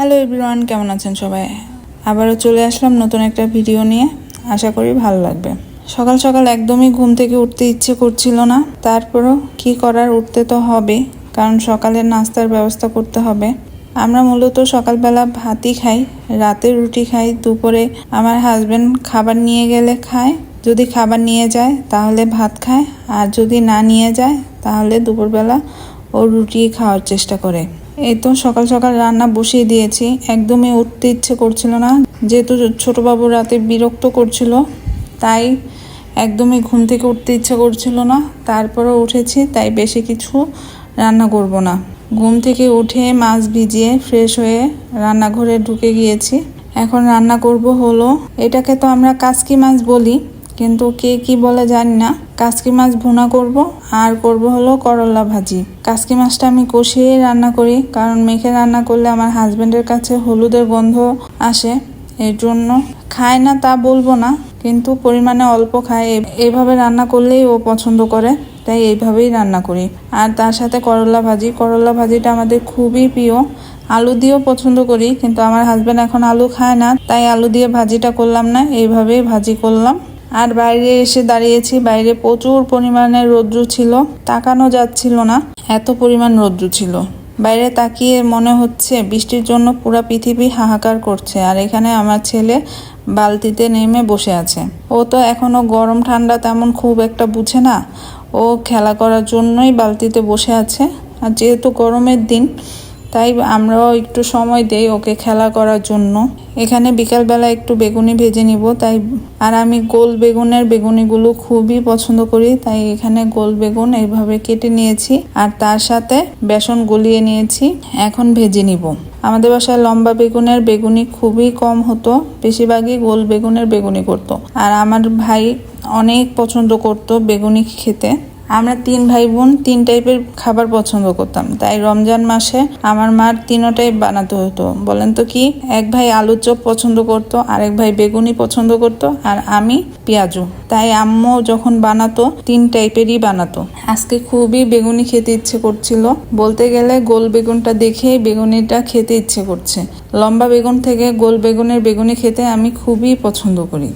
Hello everyone, কেমন আছেন সবাই? আবারও চলে আসলাম নতুন একটা ভিডিও নিয়ে। আশা করি ভালো লাগবে। সকাল সকাল একদমই ঘুম থেকে উঠতে ইচ্ছে করছিল না, তারপরও কি করার, উঠতে তো হবে, কারণ সকালের নাস্তার ব্যবস্থা করতে হবে। আমরা মূলত সকালবেলা ভাতই খাই, রাতে রুটি খাই, দুপুরে আমার হাজব্যান্ড খাবার নিয়ে গেলে খায়, যদি খাবার নিয়ে যায় তাহলে ভাত খায়, আর যদি না নিয়ে যায় তাহলে দুপুরবেলা ও রুটি খাওয়ার চেষ্টা করে। এই তো সকাল সকাল রান্না বসিয়ে দিয়েছি। একদমই উঠতে ইচ্ছে করছিল না, যেহেতু ছোটবাবু রাতে বিরক্ত করছিল, তাই একদমই ঘুম থেকে উঠতে ইচ্ছে করছিল না। তারপরে উঠেছি, তাই বেশি কিছু রান্না করব না। ঘুম থেকে উঠে মাছ ভিজিয়ে ফ্রেশ হয়ে রান্নাঘরে ঢুকে গিয়েছি। এখন রান্না করব হলো, এটাকে তো আমরা কাসকি মাছ বলি, কিন্তু কে কি বলে জানি না। কাসকি মাছ ভুনা করব, আর করব হলো করলা ভাজি। কাসকি মাছটা আমি কষিয়ে রান্না করি, কারণ মেখে রান্না করলে আমার হাজবেন্ডের কাছে হলুদের গন্ধ আসে, এর জন্য খায় না তা বলবো না, কিন্তু পরিমাণে অল্প খায়। এইভাবে রান্না করলেই ও পছন্দ করে, তাই এইভাবেই রান্না করি। আর তার সাথে করলা ভাজি। করলা ভাজিটা আমাদের খুবই প্রিয়। আলু দিয়েও পছন্দ করি, কিন্তু আমার হাজবেন্ড এখন আলু খায় না, তাই আলু দিয়ে ভাজিটা করলাম না, এইভাবেই ভাজি করলাম। আর বাইরে এসে দাঁড়িয়েছি, বাইরে প্রচুর পরিমাণে রৌদ্র ছিল, তাকানো যাচ্ছিল না, এত পরিমাণ রৌদ্র ছিল। বাইরে তাকিয়ে মনে হচ্ছে বৃষ্টির জন্য পুরা পৃথিবী হাহাকার করছে। আর এখানে আমার ছেলে বালতিতে নেমে বসে আছে। ও তো এখনো গরম ঠান্ডা তেমন খুব একটা বুঝে না, ও খেলা করার জন্যই বালতিতে বসে আছে। আর যেহেতু গরমের দিন, তাই আমরাও একটু সময় দেই ওকে খেলা করার জন্য। এখানে বিকালবেলা একটু বেগুনি ভেজে নিব, তাই আর আমি গোল বেগুনের বেগুনিগুলো খুবই পছন্দ করি, তাই এখানে গোল বেগুন এইভাবে কেটে নিয়েছি, আর তার সাথে বেসন গলিয়ে নিয়েছি। এখন ভেজে নিব। আমাদের বাসায় লম্বা বেগুনের বেগুনি খুবই কম হতো, বেশিরভাগই গোল বেগুনের বেগুনি করতো। আর আমার ভাই অনেক পছন্দ করতো বেগুনি খেতে। আমরা 3 ভাই বোন 3 টাইপের খাবার পছন্দ করতাম, তাই রমজান মাসে আমার মার 3টাই বানাতে হতো। বলেন তো কি? এক ভাই আলুর চপ পছন্দ করতো, আরেক ভাই বেগুনি পছন্দ করতো, আর আমি পেঁয়াজু। তাই আম্মু যখন বানাতো 3 টাইপেরই বানাতো। আজকে খুবই বেগুনি খেতে ইচ্ছে করছিল, বলতে গেলে গোল বেগুনটা দেখেই বেগুনিটা খেতে ইচ্ছে করছে। লম্বা বেগুন থেকে গোল বেগুনের বেগুনি খেতে আমি খুবই পছন্দ করি।